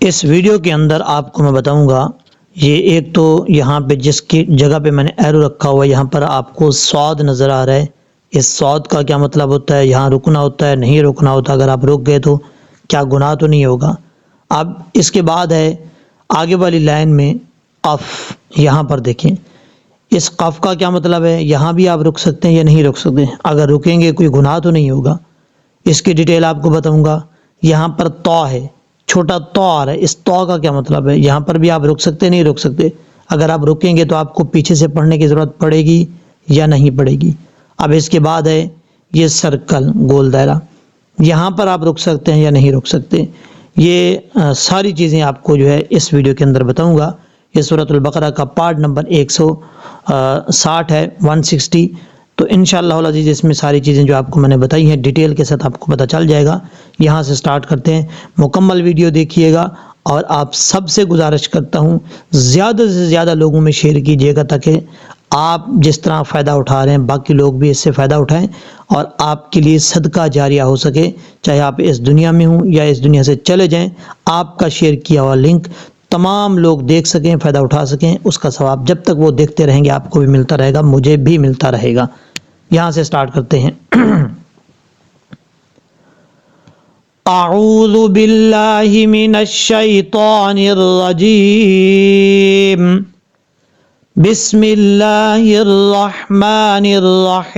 اس video کے اندر آپ کو میں بتاؤں گا، یہ ایک تو یہاں پہ جس کی جگہ پہ میں نے ایرو رکھا ہوا ہے یہاں پر آپ کو صاد نظر آ رہا ہے۔ اس صاد کا کیا مطلب ہوتا ہے؟ یہاں رکنا ہوتا ہے، نہیں رکنا ہوتا۔ اگر آپ رک گئے تو کیا گناہ تو نہیں ہوگا؟ اب اس کے بعد ہے آگے والی لائن میں قف، یہاں پر دیکھیں اس قف کا کیا مطلب ہے؟ یہاں بھی آپ رک سکتے ہیں یا نہیں رک سکتے؟ اگر رکیں گے کوئی گناہ تو نہیں ہوگا۔ اس کی ڈیٹیل آپ کو بتاؤں گا۔ یہاں پر تو ہے، چھوٹا تو آ رہا ہے، اس تو کا کیا مطلب ہے؟ یہاں پر بھی آپ رک سکتے نہیں رک سکتے؟ اگر آپ رکیں گے تو آپ کو پیچھے سے پڑھنے کی ضرورت پڑے گی یا نہیں پڑے گی؟ اب اس کے بعد ہے یہ سرکل، گول دائرہ، یہاں پر آپ رک سکتے ہیں یا نہیں رک سکتے؟ یہ ساری چیزیں آپ کو جو ہے اس ویڈیو کے اندر بتاؤں گا۔ یہ سورۃ البقرہ کا پارٹ نمبر 160 ہے، 160۔ تو انشاءاللہ العزیز اس میں ساری چیزیں جو آپ کو میں نے بتائی ہیں ڈیٹیل کے ساتھ آپ کو پتہ چل جائے گا۔ یہاں سے سٹارٹ کرتے ہیں، مکمل ویڈیو دیکھیے گا، اور آپ سب سے گزارش کرتا ہوں زیادہ سے زیادہ لوگوں میں شیئر کیجیے گا تاکہ آپ جس طرح فائدہ اٹھا رہے ہیں باقی لوگ بھی اس سے فائدہ اٹھائیں اور آپ کے لیے صدقہ جاریہ ہو سکے۔ چاہے آپ اس دنیا میں ہوں یا اس دنیا سے چلے جائیں، آپ کا شیئر کیا ہوا لنک تمام لوگ دیکھ سکیں، فائدہ اٹھا سکیں۔ اس کا ثواب جب تک وہ دیکھتے رہیں گے آپ کو بھی ملتا رہے گا، مجھے بھی ملتا رہے گا۔ یہاں سے سٹارٹ کرتے ہیں۔ اعوذ باللہ من الشیطان الرجیم، بسم اللہ الرحمن الرحیم۔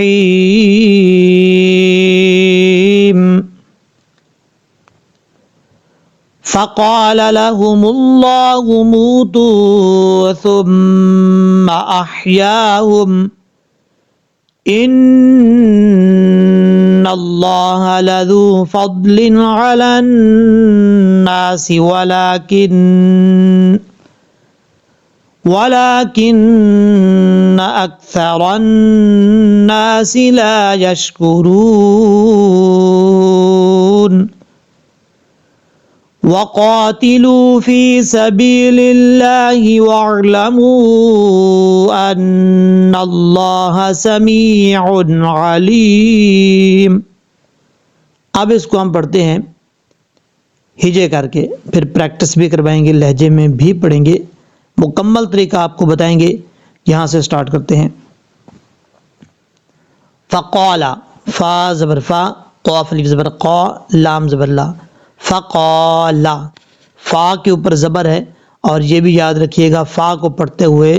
فقال لهم اللہ موتوا ثم احیاهم ان اللہ لذو فضل علی الناس ولكن اکثر الناس لا یشکرون۔ وقاتلوا فی سبیل اللہ واعلموا ان اللہ سمیع علیم۔ اب اس کو ہم پڑھتے ہیں ہجے کر کے، پھر پریکٹس بھی کروائیں گے، لہجے میں بھی پڑھیں گے، مکمل طریقہ آپ کو بتائیں گے۔ یہاں سے سٹارٹ کرتے ہیں۔ فقال، فا زبر فا، قاف الف زبر قا، لام زبر لا۔ فقال، فا کے اوپر زبر ہے، اور یہ بھی یاد رکھیے گا فا کو پڑھتے ہوئے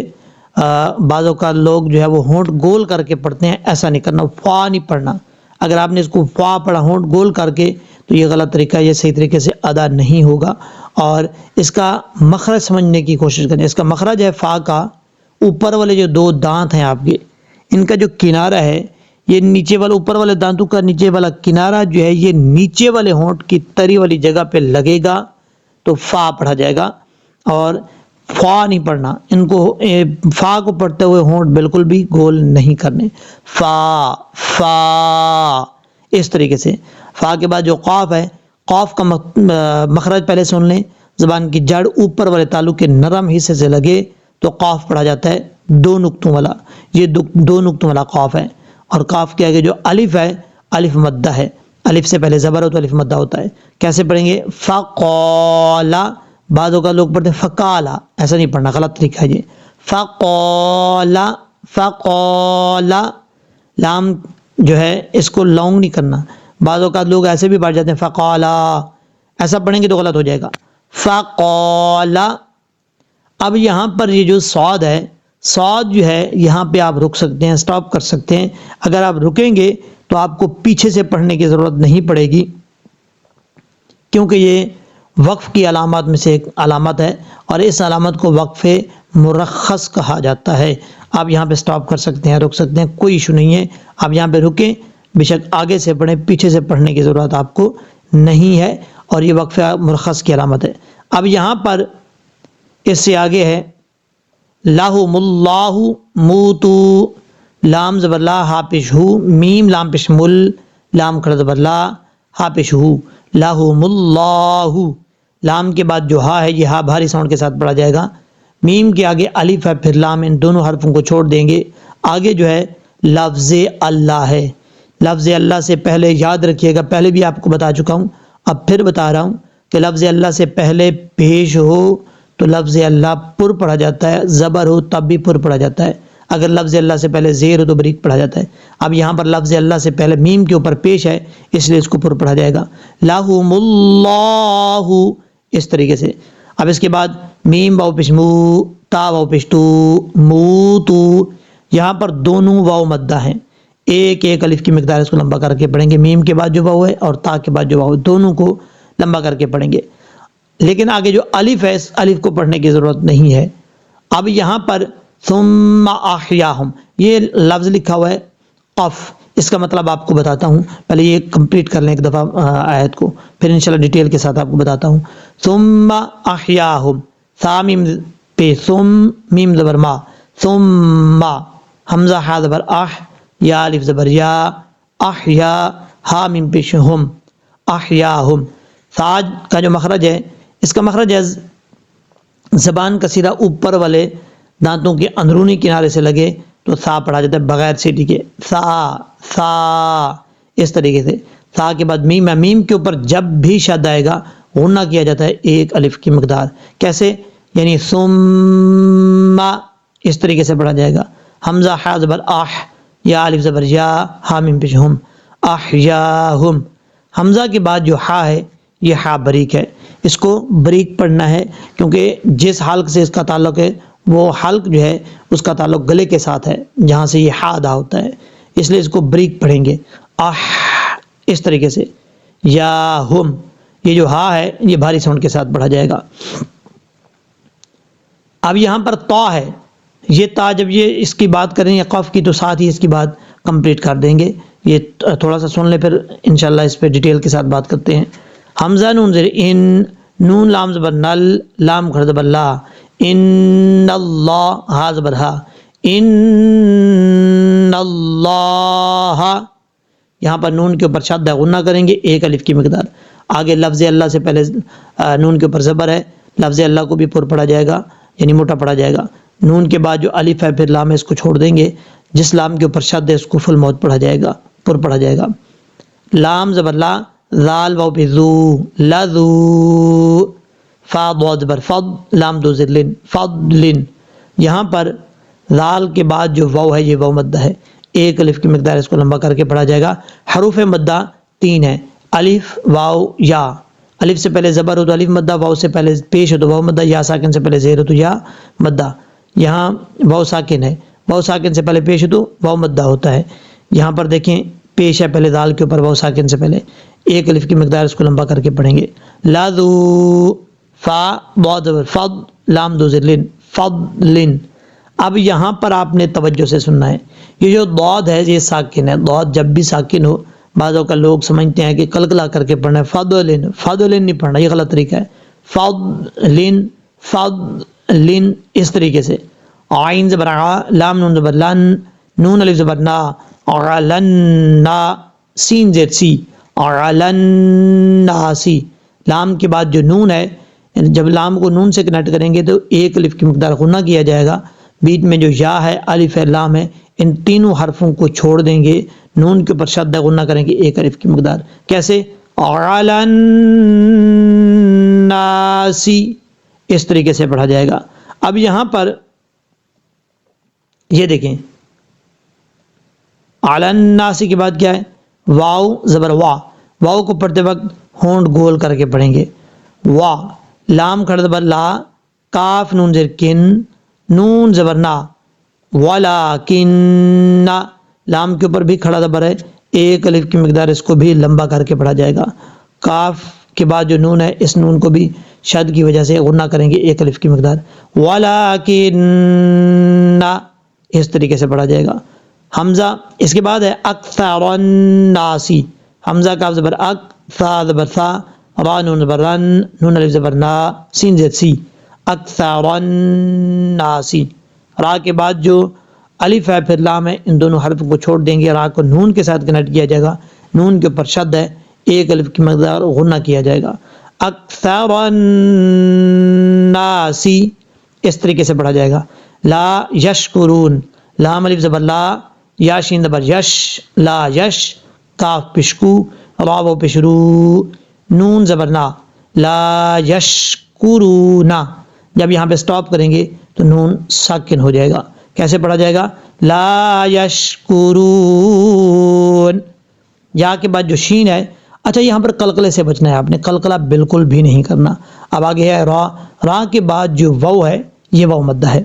بعض اوقات لوگ جو ہے وہ ہونٹ گول کر کے پڑھتے ہیں، ایسا نہیں کرنا، فا نہیں پڑھنا۔ اگر آپ نے اس کو فا پڑھا ہونٹ گول کر کے تو یہ غلط طریقہ ہے، یہ صحیح طریقے سے ادا نہیں ہوگا۔ اور اس کا مخرج سمجھنے کی کوشش کریں۔ اس کا مخرج ہے فا کا، اوپر والے جو دو دانت ہیں آپ کے، ان کا جو کنارہ ہے، یہ نیچے والا اوپر والے دانتوں کا نیچے والا کنارہ جو ہے یہ نیچے والے ہونٹ کی تری والی جگہ پہ لگے گا تو فا پڑھا جائے گا، اور فا نہیں پڑھنا۔ ان کو فا کو پڑھتے ہوئے ہونٹ بالکل بھی گول نہیں کرنے، فا فا اس طریقے سے۔ فا کے بعد جو قاف ہے، قاف کا مخرج پہلے سن لیں۔ زبان کی جڑ اوپر والے تالو کے نرم حصے سے لگے تو قاف پڑھا جاتا ہے، دو نقطوں والا، یہ دو نقطوں والا قاف ہے۔ اور قاف کے آگے جو الف ہے، الف مدہ ہے، الف سے پہلے زبر ہو تو الف مدہ ہوتا ہے۔ کیسے پڑھیں گے؟ فقالا، بعضوں کا لوگ پڑھتے ہیں فقالا، ایسا نہیں پڑھنا، غلط طریقہ ہے یہ۔ فقالا، فقالا، لام جو ہے اس کو لانگ نہیں کرنا۔ بعضوں کا لوگ ایسے بھی پڑھ جاتے ہیں فقالا، ایسا پڑھیں گے تو غلط ہو جائے گا۔ فقالا۔ اب یہاں پر یہ جو صاد ہے، صاد جو ہے یہاں پہ آپ رک سکتے ہیں، سٹاپ کر سکتے ہیں۔ اگر آپ رکیں گے تو آپ کو پیچھے سے پڑھنے کی ضرورت نہیں پڑے گی، کیونکہ یہ وقف کی علامات میں سے ایک علامت ہے، اور اس علامت کو وقف مرخص کہا جاتا ہے۔ آپ یہاں پہ سٹاپ کر سکتے ہیں، رک سکتے ہیں، کوئی ایشو نہیں ہے۔ آپ یہاں پہ رکیں، بے شک آگے سے پڑھیں، پیچھے سے پڑھنے کی ضرورت آپ کو نہیں ہے، اور یہ وقف مرخص کی علامت ہے۔ اب یہاں پر اس سے آگے ہے لہم اللہ موتو، لام زبر لا، ہا پیش ہو، میم لام پیش مل، لام کھڑا زبر لا، ہا پیش ہو، لہم اللہ۔ لام کے بعد جو ہا ہے یہ ہا بھاری ساؤنڈ کے ساتھ پڑھا جائے گا۔ میم کے آگے الف ہے، پھر لام، ان دونوں حرفوں کو چھوڑ دیں گے۔ آگے جو ہے لفظ اللہ ہے۔ لفظ اللہ سے پہلے یاد رکھیے گا، پہلے بھی آپ کو بتا چکا ہوں، اب پھر بتا رہا ہوں کہ لفظ اللہ سے پہلے پیش ہو تو لفظ اللہ پر پڑھا جاتا ہے، زبر ہو تب بھی پر پڑھا جاتا ہے، اگر لفظ اللہ سے پہلے زیر ہو تو بریک پڑھا جاتا ہے۔ اب یہاں پر لفظ اللہ سے پہلے میم کے اوپر پیش ہے اس لیے اس کو پر پڑھا جائے گا، لہم اللہ، اس طریقے سے۔ اب اس کے بعد میم واو پیش مو، تا واو پیش تو، موتو، یہاں پر دونوں واو مدہ ہیں، ایک ایک الف کی مقدار اس کو لمبا کر کے پڑھیں گے، میم کے بعد جو واو ہے اور تا کے بعد جو واو ہے دونوں کو لمبا کر کے پڑھیں گے، لیکن آگے جو الف ہے اس الف کو پڑھنے کی ضرورت نہیں ہے۔ اب یہاں پر ثم احیاہم، یہ لفظ لکھا ہوا ہے قف، اس کا مطلب آپ کو بتاتا ہوں، پہلے یہ کمپلیٹ کر لیں ایک دفعہ آیت کو، پھر انشاءاللہ ڈیٹیل کے ساتھ آپ کو بتاتا ہوں۔ ثم احیاہم، ثا میم پہ ثم، میم زبر ما، ثم، حمزہ ہا زبر اح، یا الف زبر یا، احیا، ہا میم پیش ہم، احیاہم۔ ثا کا جو مخرج ہے اس کا مخرج ہے زبان کا سیدھا اوپر والے دانتوں کے اندرونی کنارے سے لگے تو ثا پڑھا جاتا ہے بغیر سیٹی کے، ثا ثا، اس طریقے سے۔ ثا کے بعد میم ہے، میم کے اوپر جب بھی شد آئے گا غنہ کیا جاتا ہے ایک الف کی مقدار، کیسے؟ یعنی ثم، اس طریقے سے پڑھا جائے گا۔ حمزہ ہا زبر آہ، یا الف زبر یا، ہا میم پیش ہم، احیاہم۔ حمزہ کے بعد جو ہا ہے یہ ہا بریک ہے، اس کو بریک پڑھنا ہے کیونکہ جس حلق سے اس کا تعلق ہے وہ حلق جو ہے اس کا تعلق گلے کے ساتھ ہے جہاں سے یہ ہا ادا ہوتا ہے، اس لیے اس کو بریک پڑھیں گے، اس طریقے سے۔ یا ہم، یہ جو ہا ہے یہ بھاری ساؤنڈ کے ساتھ پڑھا جائے گا۔ اب یہاں پر تا ہے، یہ تا جب یہ اس کی بات کریں یا قف کی تو ساتھ ہی اس کی بات کمپلیٹ کر دیں گے، یہ تھوڑا سا سن لیں پھر انشاءاللہ اس پہ ڈیٹیل کے ساتھ بات کرتے ہیں۔ حمزہ نون زیر ان، نون لام زبر نل، لام کھڑا زبر لا، ان اللہ، ہا زبر ہا، ان اللہ، یہاں پر نون کے اوپر شد ہے غنہ کریں گے ایک الف کی مقدار، آگے لفظ اللہ سے پہلے نون کے اوپر زبر ہے، لفظ اللہ کو بھی پر پڑھا جائے گا یعنی موٹا پڑھا جائے گا، نون کے بعد جو الف ہے پھر لام ہے اس کو چھوڑ دیں گے، جس لام کے اوپر شد ہے اس کو فل موت پڑھا جائے گا، پر پڑھا جائے گا۔ لام زبر لا، ذال واو پہ ذو، لذو، فا ضاد زبر فض، لام دو زر لن، فضلن، یہاں پر ذال کے بعد جو واو ہے یہ واو مدہ ہے، ایک الف کی مقدار اس کو لمبا کر کے پڑھا جائے گا۔ حروف مدہ 3 ہیں، الف، واو، یا۔ الف سے پہلے زبر ہو تو الف مدہ، واو سے پہلے پیش ہو تو واو مدہ، یا ساکن سے پہلے زیر ہو تو یا مدہ۔ یہاں واو ساکن ہے، واو ساکن سے پہلے پیش ہو تو واو مدہ ہوتا ہے، یہاں پر دیکھیں پیش ہے پہلے دال کے اوپر واو ساکن سے پہلے، ایک الف کی مقدار اس کو لمبا کر کے پڑھیں گے۔ لذو، فا ضاد زبر فض، لام دو زر لن، فضلن۔ اب یہاں پر آپ نے توجہ سے سننا ہے، یہ جو ضاد ہے یہ ساکن ہے، ضاد جب بھی ساکن ہو بعضوں کا لوگ سمجھتے ہیں کہ کلکلا کر کے پڑھنا ہے، فضلن، فضلن نہیں پڑھنا، یہ غلط طریقہ ہے، فضلن، فضلن، اس طریقے سے۔ عین زبر ع، لام نون زبر لن، نون الف زبر نا، علنا، سین زیر سی، علناسی، لام کے بعد جو نون ہے جب لام کو نون سے کنیکٹ کریں گے تو ایک الف کی مقدار غنہ کیا جائے گا، بیچ میں جو یا ہے، الف ہے، لام ہے، ان تینوں حرفوں کو چھوڑ دیں گے، نون کے اوپر شد غنہ کریں گے ایک الف کی مقدار، کیسے؟ علناسی، اس طریقے سے پڑھا جائے گا۔ اب یہاں پر یہ دیکھیں علناسی کے بعد کیا ہے؟ واو زبر وا، واو کو پڑھتے وقت ہونٹ گول کر کے پڑھیں گے، وا، لام کھڑا زبر لا، کاف نون زیر کن، نون زبر نا، ولیکن، لام کے اوپر بھی کھڑا زبر ہے، ایک الف کی مقدار اس کو بھی لمبا کر کے پڑھا جائے گا، کاف کے بعد جو نون ہے اس نون کو بھی شد کی وجہ سے غنہ کریں گے ایک الف کی مقدار، ولیکن، اس طریقے سے پڑھا جائے گا۔ حمزہ اس کے بعد ہے اکثر الناسی، حمزہ کاف زبر اک، ثا زبر ثا، را نون زبر رن، نون الف زبر نا، سین زید سی، اکثر الناسی، را کے بعد جو الف ہے پھر لام ہے ان دونوں حرف کو چھوڑ دیں گے، را کو نون کے ساتھ کنیکٹ کیا جائے گا، نون کے اوپر شد ہے، ایک الف کی مقدار غنہ کیا جائے گا، اکثر الناسی، اس طریقے سے پڑھا جائے گا۔ لا یشکرون، لام الف زبر لا، یا شین زبر یش، لا یش، کاف پشکو، را و پشرو، نون زبر نا، لا یشکرونا، جب یہاں پہ سٹاپ کریں گے تو نون ساکن ہو جائے گا. کیسے پڑھا جائے گا؟ لا یشکرون. یا کے بعد جو شین ہے، اچھا یہاں پر قلقلے سے بچنا ہے، آپ نے قلقلہ بالکل بھی نہیں کرنا. اب آگے ہے را. را کے بعد جو واو ہے یہ واو مدہ ہے.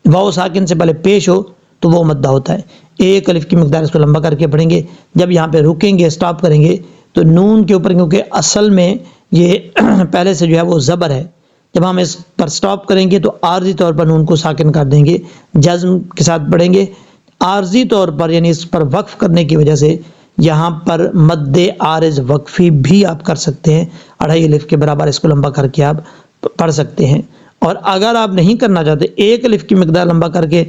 واو ساکن سے پہلے پیش ہو تو وہ مدہ ہوتا ہے. ایک الف کی مقدار اس کو لمبا کر کے پڑھیں گے. جب یہاں پہ رکیں گے سٹاپ کریں گے تو نون کے اوپر، کیونکہ اصل میں یہ پہلے سے جو ہے وہ زبر ہے، جب ہم اس پر سٹاپ کریں گے تو عارضی طور پر نون کو ساکن کر دیں گے، جزم کے ساتھ پڑھیں گے. عارضی طور پر یعنی اس پر وقف کرنے کی وجہ سے یہاں پر مد عارض وقفی بھی آپ کر سکتے ہیں. 2.5 الف کے برابر اس کو لمبا کر کے آپ پڑھ سکتے ہیں. اور اگر آپ نہیں کرنا چاہتے، 1 الف کی مقدار لمبا کر کے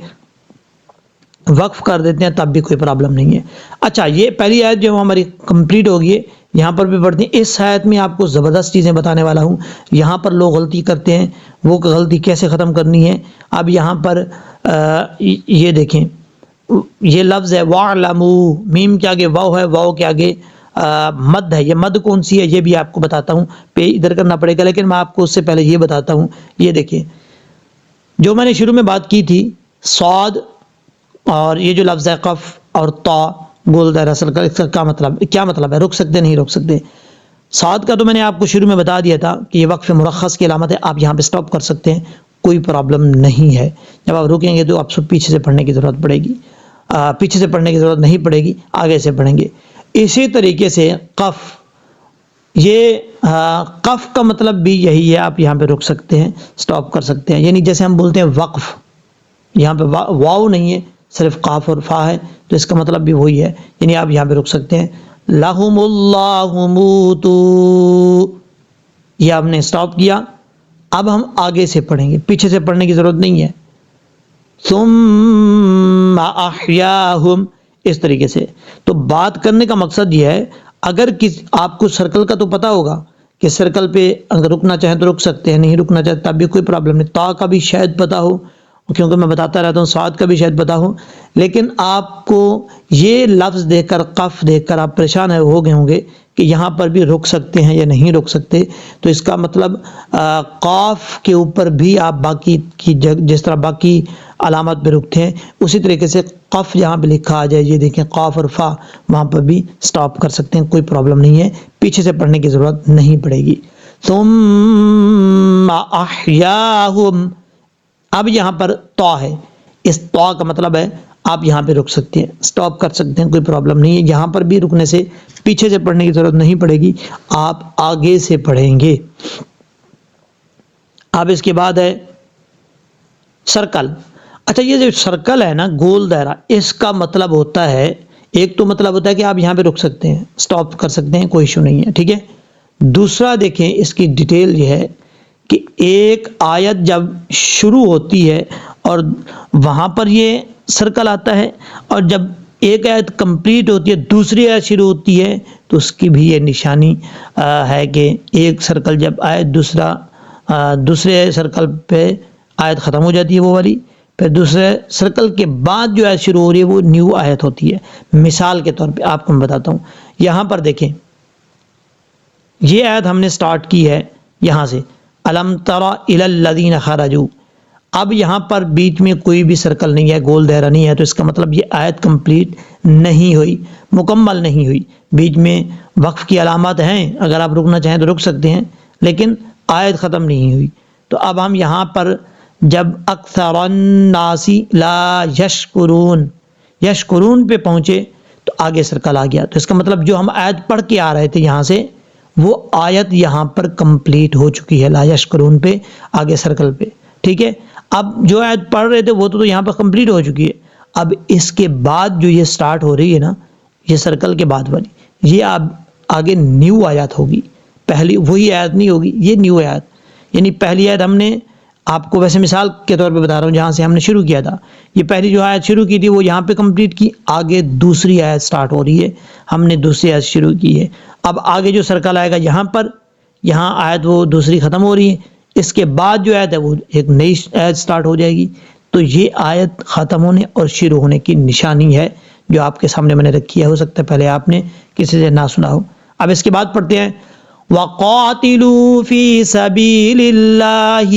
وقف کر دیتے ہیں تب بھی کوئی پرابلم نہیں ہے. اچھا یہ پہلی آیت جو ہماری کمپلیٹ ہوگی ہے، یہاں پر بھی پڑھتے ہیں. اس آیت میں آپ کو زبردست چیزیں بتانے والا ہوں. یہاں پر لوگ غلطی کرتے ہیں، وہ غلطی کیسے ختم کرنی ہے. اب یہاں پر یہ دیکھیں، یہ لفظ ہے وَعْلَمُوا، میم کے آگے واو ہے، واو کے آگے مد ہے. یہ مد کون سی ہے یہ بھی آپ کو بتاتا ہوں، پہ ادھر کرنا پڑے گا، لیکن میں آپ کو اس سے پہلے یہ بتاتا ہوں. یہ دیکھیں جو میں نے شروع میں بات کی تھی، صاد اور یہ جو لفظ ہے قف اور تا گول دائرہ سرکل، اس کا کیا مطلب ہے؟ رک سکتے نہیں رک سکتے. صاد کا تو میں نے آپ کو شروع میں بتا دیا تھا کہ یہ وقف مرخص کی علامت ہے، آپ یہاں پہ سٹاپ کر سکتے ہیں، کوئی پرابلم نہیں ہے. جب آپ رکیں گے تو آپ سب پیچھے سے پڑھنے کی ضرورت پڑے گی، پیچھے سے پڑھنے کی ضرورت نہیں پڑے گی، آگے سے پڑھیں گے. اسی طریقے سے قف، یہ قف کا مطلب بھی یہی ہے، آپ یہاں پہ رک سکتے ہیں، سٹاپ کر سکتے ہیں. یعنی جیسے ہم بولتے ہیں وقف، یہاں پہ واو نہیں ہے، صرف قاف اور فا ہے، تو اس کا مطلب بھی وہی ہے. یعنی آپ یہاں پہ رک سکتے ہیں. لَهُمُ اللَّهُ مُوتُوا، یہ آپ نے سٹاپ کیا. اب ہم آگے سے پڑھیں گے، پیچھے سے پڑھنے کی ضرورت نہیں ہے. ثُمَّ أَحْيَاهُمْ، اس طریقے سے. تو بات کرنے کا مقصد یہ ہے، اگر آپ کو سرکل کا تو پتہ ہوگا کہ سرکل پہ اگر رکنا چاہیں تو رک سکتے ہیں، نہیں رکنا چاہیں تب بھی کوئی پرابلم نہیں. تا کا بھی شاید پتہ ہو، کیونکہ میں بتاتا رہتا ہوں، صاد کا بھی شاید پتہ ہو. لیکن آپ کو یہ لفظ دیکھ کر، قف دیکھ کر آپ پریشان ہو گئے ہوں گے کہ یہاں پر بھی رک سکتے ہیں یا نہیں رک سکتے. تو اس کا مطلب قاف کے اوپر بھی آپ باقی کی جس طرح باقی علامت پہ رکتے ہیں اسی طریقے سے قف یہاں پہ لکھا آ جائے، یہ دیکھیں قاف اور فا، وہاں پر بھی سٹاپ کر سکتے ہیں، کوئی پرابلم نہیں ہے، پیچھے سے پڑھنے کی ضرورت نہیں پڑے گی. ثم احیاہم، اب یہاں پر تا ہے، اس تا کا مطلب ہے آپ یہاں پہ رک سکتے ہیں، سٹاپ کر سکتے ہیں، کوئی پرابلم نہیں ہے. یہاں پر بھی رکنے سے پیچھے سے پڑھنے کی ضرورت نہیں پڑے گی، آپ آگے سے پڑھیں گے. اب اس کے بعد ہے سرکل. اچھا یہ جو سرکل ہے نا، گول دائرہ، اس کا مطلب ہوتا ہے، ایک تو مطلب ہوتا ہے کہ آپ یہاں پہ رک سکتے ہیں، سٹاپ کر سکتے ہیں، کوئی ایشو نہیں ہے، ٹھیک ہے. دوسرا دیکھیں اس کی ڈیٹیل یہ ہے کہ ایک آیت جب شروع ہوتی ہے اور وہاں پر یہ سرکل آتا ہے، اور جب ایک آیت کمپلیٹ ہوتی ہے دوسری آیت شروع ہوتی ہے تو اس کی بھی یہ نشانی ہے کہ ایک سرکل جب آئے دوسرے سرکل پہ آیت ختم ہو جاتی ہے وہ والی، پھر دوسرے سرکل کے بعد جو آیت شروع ہو رہی ہے وہ نیو آیت ہوتی ہے. مثال کے طور پہ آپ کو میں بتاتا ہوں. یہاں پر دیکھیں یہ آیت ہم نے سٹارٹ کی ہے یہاں سے، الم تر الی الذین خرجوا. اب یہاں پر بیچ میں کوئی بھی سرکل نہیں ہے، گول دائرہ نہیں ہے، تو اس کا مطلب یہ آیت کمپلیٹ نہیں ہوئی، مکمل نہیں ہوئی. بیچ میں وقف کی علامات ہیں، اگر آپ رکنا چاہیں تو رک سکتے ہیں، لیکن آیت ختم نہیں ہوئی. تو اب ہم یہاں پر جب اکثر الناس لا یشکرون، یشکرون پہ پہنچے تو آگے سرکل آ گیا. تو اس کا مطلب جو ہم آیت پڑھ کے آ رہے تھے یہاں سے، وہ آیت یہاں پر کمپلیٹ ہو چکی ہے، لا یشکرون پہ آگے سرکل پہ، ٹھیک ہے. اب جو آیت پڑھ رہے تھے وہ تو یہاں پر کمپلیٹ ہو چکی ہے. اب اس کے بعد جو یہ سٹارٹ ہو رہی ہے نا، یہ سرکل کے بعد والی، یہ اب آگے نیو آیت ہوگی، پہلی وہی آیت نہیں ہوگی، یہ نیو آیت. یعنی پہلی آیت ہم نے آپ کو ویسے مثال کے طور پہ بتا رہا ہوں جہاں سے ہم نے شروع کیا تھا، یہ پہلی جو آیت شروع کی تھی وہ یہاں پہ کمپلیٹ کی، آگے دوسری آیت سٹارٹ ہو رہی ہے، ہم نے دوسری آیت شروع کی ہے. اب آگے جو سرکل آئے گا یہاں پر، یہاں آیت وہ دوسری ختم ہو رہی ہے، اس کے بعد جو آیت ہے وہ ایک نئی آیت سٹارٹ ہو جائے گی. تو یہ آیت ختم ہونے اور شروع ہونے کی نشانی ہے جو آپ کے سامنے میں نے رکھی ہے. ہو سکتا ہے پہلے آپ نے کسی سے نہ سنا ہو. اب اس کے بعد پڑھتے ہیں وقاتلوا فی سبیل اللہ،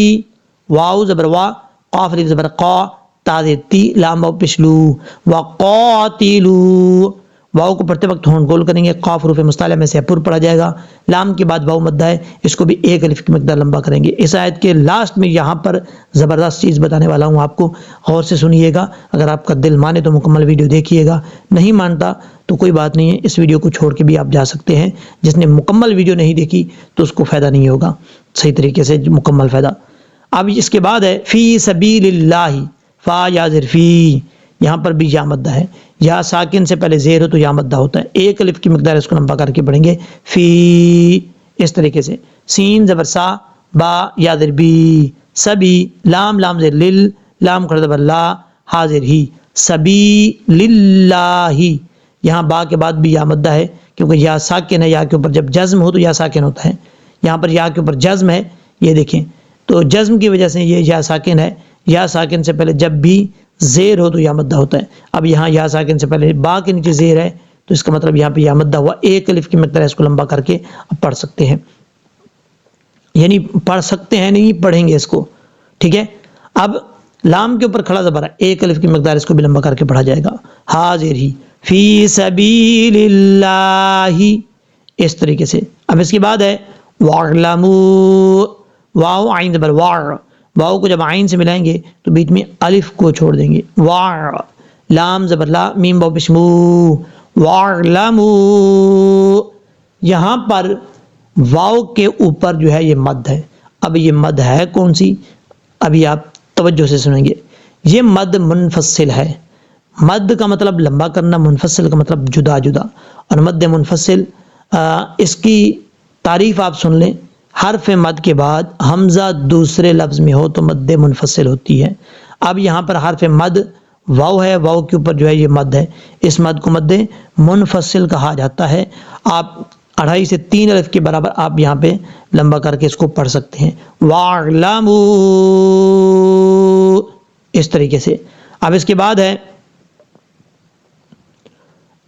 واو زبر وا، قاف الف زبر قا، تا زیر تی، لام واو پشلو، وقاتلوا، واو کو پڑھتے وقت ہونٹ گول کریں گے، قاف حروف مستعلیٰ میں سے پر پڑھا جائے گا، لام کے بعد واو مدہ ہے، اس کو بھی ایک الف کی مقدار لمبا کریں گے۔ اس آیت کے لاسٹ میں یہاں پر زبردست چیز بتانے والا ہوں آپ کو، غور سے سنیے گا، اگر آپ کا دل مانے تو مکمل ویڈیو دیکھیے گا، نہیں مانتا تو کوئی بات نہیں ہے، اس ویڈیو کو چھوڑ کے بھی آپ جا سکتے ہیں۔ جس نے مکمل ویڈیو نہیں دیکھی تو اس کو فائدہ نہیں ہوگا صحیح طریقے سے، مکمل فائدہ۔ اب اس کے بعد ہے فی سبیل اللہ، فا یا زر فی، یہاں پر بھی یا مدہ ہے، یا ساکن سے پہلے زیر ہو تو یا مدہ ہوتا ہے، ایک الف کی مقدار اس کو لمبا کر کے پڑھیں گے، فی، اس طریقے سے۔ سین زبر سا، با یا زر بی، سبی، لام لام زر لل، لام کھڑا زبر لا، حاضر ہی، سبی للہ، یہاں با کے بعد بھی یا مدہ ہے کیونکہ یا ساکن ہے، یا کے اوپر جب جزم ہو تو یا ساکن ہوتا ہے، یہاں پر یا کے اوپر جزم ہے، یہ دیکھیں تو جزم کی وجہ سے یہ یا ساکن ہے، یا ساکن سے پہلے جب بھی زیر ہو تو یا مدہ ہوتا ہے۔ اب یہاں یا ساکن سے پہلے با کے نیچے زیر ہے تو اس کا مطلب یہاں پہ یا مدہ ہوا، ایک الف کی مقدار اس کو لمبا کر کے اب پڑھ سکتے ہیں، یعنی پڑھ سکتے ہیں نہیں پڑھیں گے اس کو، ٹھیک ہے۔ اب لام کے اوپر کھڑا زبر ہے، ایک الف کی مقدار اس کو بھی لمبا کر کے پڑھا جائے گا، حاضر ہی، فی سبیل اللہ، اس طریقے سے۔ اب اس کے بعد ہے وَاعْلَمُوا، واو عین زبر واو، واو کو جب عین سے ملائیں گے تو بیچ میں الف کو چھوڑ دیں گے، وا، لام زبر لا، میم واو پیش مو، وَاعْلَمُوا، یہاں پر واو کے اوپر جو ہے یہ مد ہے۔ اب یہ مد ہے کون سی؟ ابھی آپ توجہ سے سنیں گے، یہ مد منفصل ہے۔ مد کا مطلب لمبا کرنا، منفصل کا مطلب جدا جدا، اور مد منفصل اس کی تعریف آپ سن لیں، حرف مد کے بعد حمزہ دوسرے لفظ میں ہو تو مد منفصل ہوتی ہے۔ اب یہاں پر حرف مد واو ہے، واو کے اوپر جو ہے یہ مد ہے، اس مد کو مد منفصل کہا جاتا ہے۔ آپ 2.5 سے 3 الف کے برابر آپ یہاں پہ لمبا کر کے اس کو پڑھ سکتے ہیں، وَاعْلَمُوا، اس طریقے سے۔ اب اس کے بعد ہے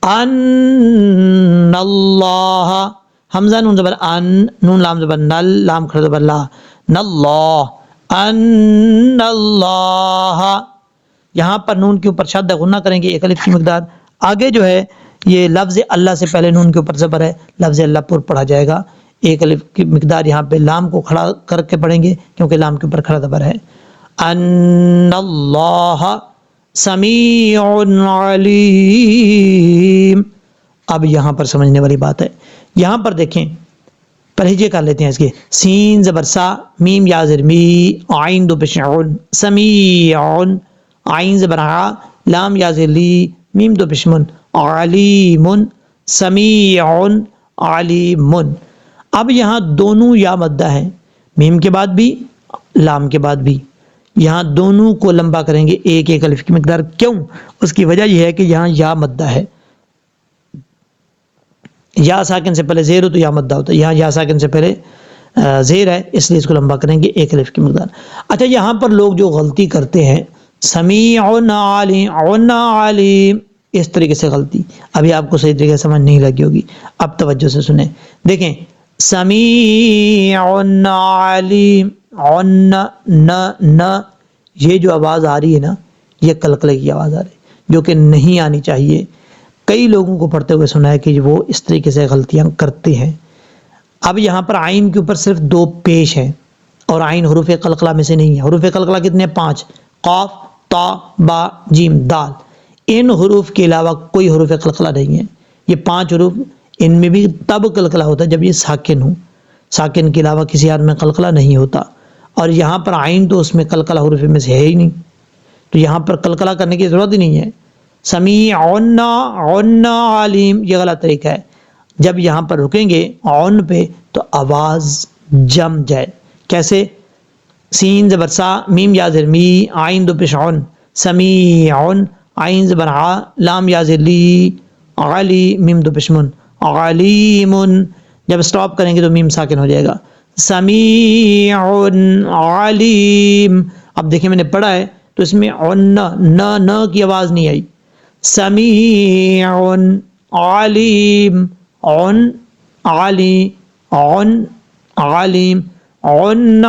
ان اللہ، حمزہ نون زبر ان، نون لام زبر نل، لام کھڑا زبر لا، ناللہ، ان اللہ، یہاں پر نون کے اوپر شد غنہ کریں گے، ایک الف کی مقدار، آگے جو ہے یہ لفظ اللہ سے پہلے نون کے اوپر زبر ہے، لفظ اللہ پر پڑھا جائے گا، ایک الف کی مقدار یہاں پہ لام کو کھڑا کر کے پڑھیں گے کیونکہ لام کے اوپر کھڑا زبر ہے، ان اللہ سمیع علیم۔ اب یہاں پر سمجھنے والی بات ہے، یہاں پر دیکھیں پرہیجے کر لیتے ہیں اس کے، سین زبر سا، میم یا زر می، عین دو پیش عن، سمیع، عین زبر ع، لام یا زر لی، میم دو پیش من، علیم، سمیع علیم۔ اب یہاں دونوں یا مدہ ہیں، میم کے بعد بھی لام کے بعد بھی، یہاں دونوں کو لمبا کریں گے ایک ایک الف کی مقدار، کیوں؟ اس کی وجہ یہ ہے کہ یہاں یا مدہ ہے، یا ساکن سے پہلے زیر ہو تو یا مدہ ہوتا ہے، یہاں یا ساکن سے پہلے زیر ہے اس لیے اس کو لمبا کریں گے ایک الف کی مقدار۔ اچھا یہاں پر لوگ جو غلطی کرتے ہیں، سمیع علیم، اس طریقے سے غلطی، ابھی آپ کو صحیح طریقے سے سمجھ نہیں لگی ہوگی، اب توجہ سے سنیں، دیکھیں سمیع علیم، نہ یہ جو آواز آ رہی ہے نا، یہ قلقلے کی آواز آ رہی ہے جو کہ نہیں آنی چاہیے، کئی لوگوں کو پڑھتے ہوئے سنا ہے کہ وہ اس طریقے سے غلطیاں کرتے ہیں۔ اب یہاں پر عین کے اوپر صرف 2 پیش ہیں، اور عین حروف قلقلہ میں سے نہیں ہے، حروف قلقلہ کتنے ہیں؟ 5، قاف، تا، با، جیم، دال، ان حروف کے علاوہ کوئی حروف قلقلہ نہیں ہے، یہ 5 حروف، ان میں بھی تب قلقلہ ہوتا ہے جب یہ ساکن ہو، ساکن کے علاوہ کسی حرف میں قلقلہ نہیں ہوتا، اور یہاں پر عین تو اس میں قلقلہ حروف میں سے ہے ہی نہیں، تو یہاں پر قلقلہ کرنے کی ضرورت ہی نہیں ہے۔ سمیع علیم، یہ غلط طریقہ ہے، جب یہاں پر رکیں گے عن پہ تو آواز جم جائے، کیسے؟ سین زبر سا، میم یا زر می، عین دو پیش عن، سمیع، عین زبر ع، لام یا زر لی، علی، میم دو پیش من، علیم، جب سٹاپ کریں گے تو میم ساکن ہو جائے گا، سمیع علیم۔ اب دیکھیں میں نے پڑھا ہے تو اس میں نہ کی آواز نہیں آئی، سمیع علیم، علی، عن علیم عن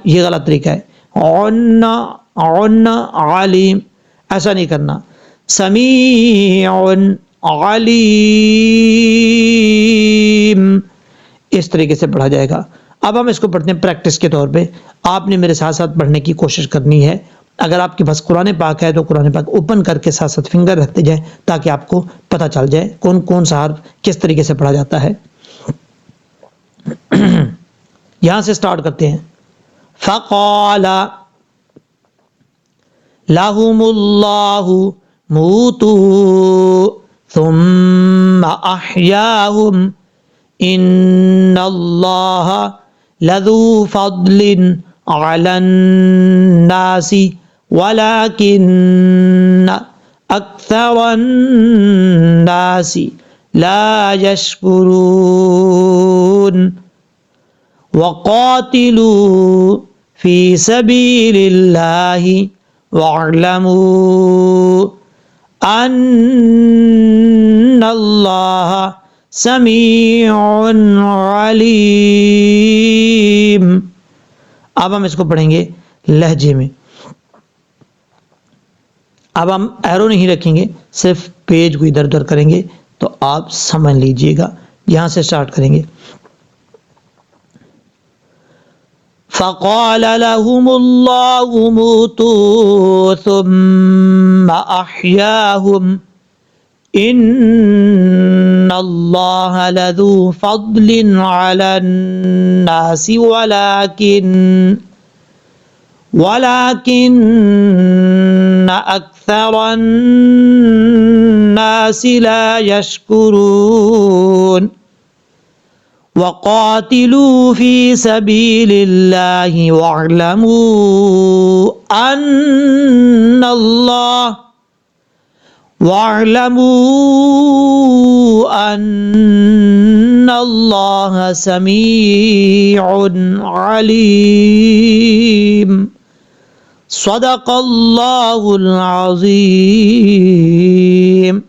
یہ غلط طریقہ ہے، عن علیم ایسا نہیں کرنا، سمیع علیم اس طریقے سے پڑھا جائے گا۔ اب ہم اس کو پڑھتے ہیں پریکٹس کے طور پہ، آپ نے میرے ساتھ ساتھ پڑھنے کی کوشش کرنی ہے۔ اگر آپ کے پاس قرآن پاک ہے تو قرآن پاک اوپن کر کے ساتھ ساتھ فنگر رکھتے جائیں تاکہ آپ کو پتہ چل جائے کون کون سا حرف کس طریقے سے پڑھا جاتا ہے۔ یہاں سے سٹارٹ کرتے ہیں۔ فقال لهم اللہ موتوا ثم احیاهم ان اللہ لذو فضل علی الناس ولكن اکثر الناس لا يشکرون وقاتلوا فی سبیل اللہ واعلموا ان اللہ سمیع علیم۔ اب ہم اس کو پڑھیں گے لہجے میں۔ اب ہم ایرو نہیں رکھیں گے، صرف پیج کو ادھر ادھر کریں گے تو آپ سمجھ لیجئے گا۔ یہاں سے سٹارٹ کریں گے۔ فقال لهم اللہ موتوا ثم احیاهم ان اللہ لذو فضل علی الناس ولكن اکثر الناس لا یشکرون وقاتلوا فی سبیل اللہ واعلموا ان اللہ سمیع علیم۔ صدق اللہ العظیم۔